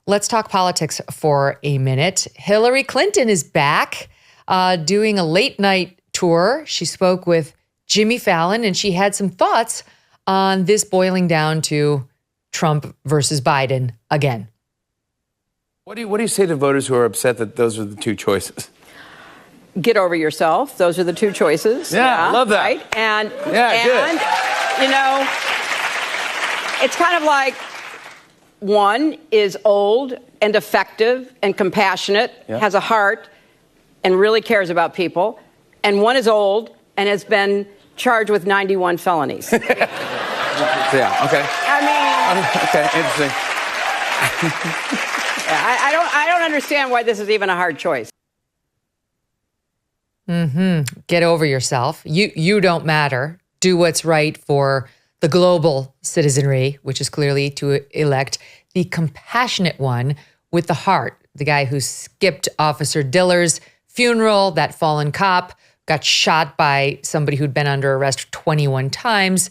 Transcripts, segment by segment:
Let's talk politics for a minute. Hillary Clinton is back doing a late night tour. She spoke with Jimmy Fallon, and she had some thoughts on this boiling down to Trump versus Biden again. What do you say to voters who are upset that those are the two choices? Get over yourself. Those are the two choices. Yeah, I love that. Right? And good. You know, it's kind of like one is old and effective and compassionate, has a heart, and really cares about people. And one is old and has been charged with 91 felonies. Yeah, okay. I mean, okay, interesting. I don't understand why this is even a hard choice. Get over yourself. You don't matter. Do what's right for the global citizenry, which is clearly to elect the compassionate one with the heart, the guy who skipped Officer Diller's funeral, that fallen cop, got shot by somebody who'd been under arrest 21 times,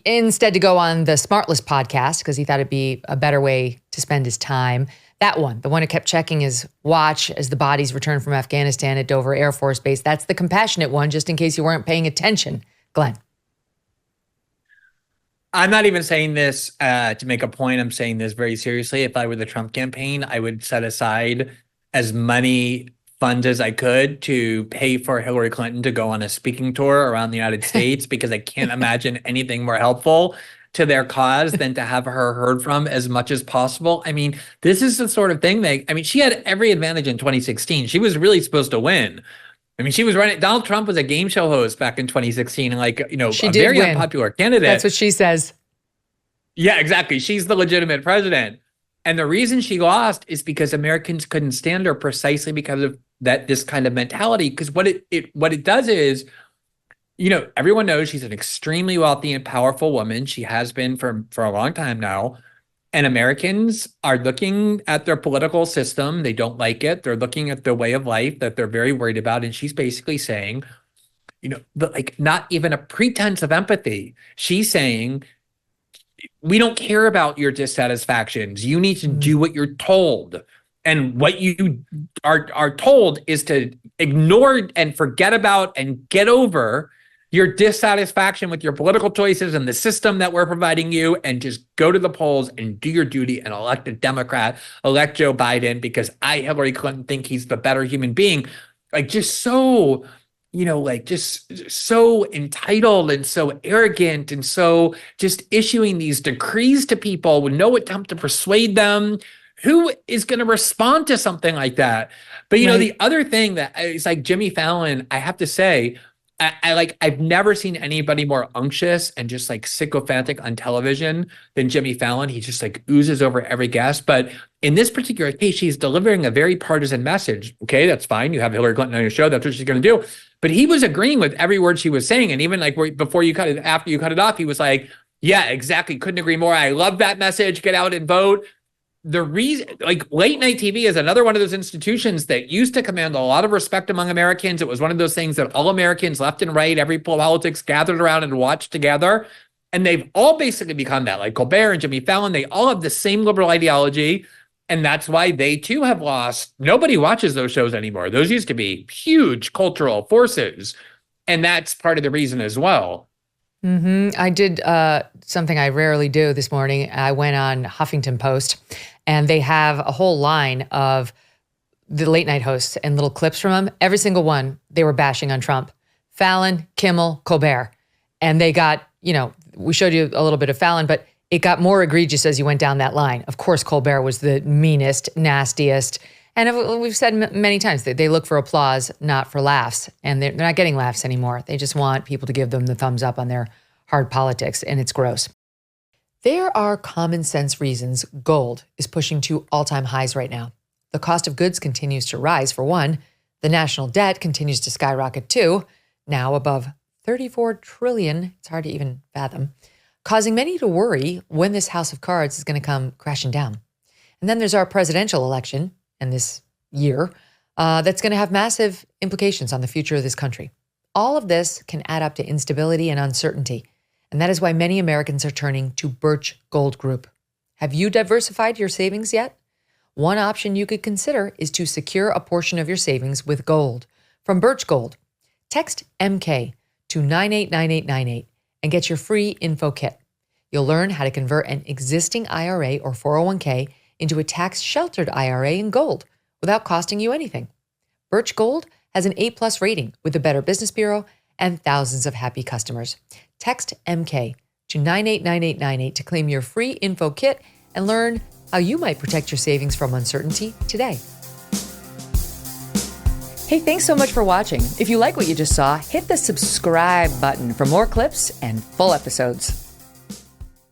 instead to go on the Smartless podcast because he thought it'd be a better way to spend his time. That one, the one who kept checking his watch as the bodies returned from Afghanistan at Dover Air Force Base. That's the compassionate one, just in case you weren't paying attention. Glenn. I'm not even saying this to make a point. I'm saying this very seriously. If I were the Trump campaign, I would set aside as many funds as I could to pay for Hillary Clinton to go on a speaking tour around the United States because I can't imagine anything more helpful to their cause than to have her heard from as much as possible. I mean, this is the sort of thing she had every advantage in 2016. She was really supposed to win. I mean, she was running. Donald Trump was a game show host back in 2016, a very unpopular candidate. That's what she says. Yeah, exactly. She's the legitimate president. And the reason she lost is because Americans couldn't stand her precisely because of this kind of mentality. Because what it does is, everyone knows she's an extremely wealthy and powerful woman. She has been for a long time now. And Americans are looking at their political system. They don't like it. They're looking at their way of life that they're very worried about. And she's basically saying, not even a pretense of empathy. She's saying, we don't care about your dissatisfactions. You need to do what you're told. And what you are told is to ignore and forget about and get over your dissatisfaction with your political choices and the system that we're providing you, and just go to the polls and do your duty and elect a Democrat, elect Joe Biden, because I, Hillary Clinton, think he's the better human being. Just so entitled and so arrogant, and so just issuing these decrees to people with no attempt to persuade them. Who is going to respond to something like that? But, the other thing that is like Jimmy Fallon, I have to say, I've never seen anybody more unctuous and just sycophantic on television than Jimmy Fallon. He just oozes over every guest. But in this particular case, she's delivering a very partisan message. Okay, that's fine. You have Hillary Clinton on your show. That's what she's going to do. But he was agreeing with every word she was saying. And even before you cut it, after you cut it off, he was like, yeah, exactly. Couldn't agree more. I love that message. Get out and vote. The reason, late night TV is another one of those institutions that used to command a lot of respect among Americans. It was one of those things that all Americans, left and right, every politics, gathered around and watched together. And they've all basically become that. Like Colbert and Jimmy Fallon, they all have the same liberal ideology. And that's why they too have lost. Nobody watches those shows anymore. Those used to be huge cultural forces. And that's part of the reason as well. I did something I rarely do this morning. I went on Huffington Post, and they have a whole line of the late night hosts and little clips from them. Every single one, they were bashing on Trump. Fallon, Kimmel, Colbert. And they got, we showed you a little bit of Fallon, but it got more egregious as you went down that line. Of course, Colbert was the meanest, nastiest. And we've said many times that they look for applause, not for laughs. And they're not getting laughs anymore. They just want people to give them the thumbs up on their hard politics, and it's gross. There are common sense reasons gold is pushing to all-time highs right now. The cost of goods continues to rise, for one. The national debt continues to skyrocket, too, now above $34 trillion. It's hard to even fathom, causing many to worry when this house of cards is going to come crashing down. And then there's our presidential election, and this year, that's going to have massive implications on the future of this country. All of this can add up to instability and uncertainty, and that is why many Americans are turning to Birch Gold Group. Have you diversified your savings yet? One option you could consider is to secure a portion of your savings with gold from Birch Gold. Text MK to 989898 and get your free info kit. You'll learn how to convert an existing IRA or 401k into a tax-sheltered IRA in gold without costing you anything. Birch Gold has an A+ rating with the Better Business Bureau and thousands of happy customers. Text MK to 989898 to claim your free info kit and learn how you might protect your savings from uncertainty today. Hey, thanks so much for watching. If you like what you just saw, hit the subscribe button for more clips and full episodes.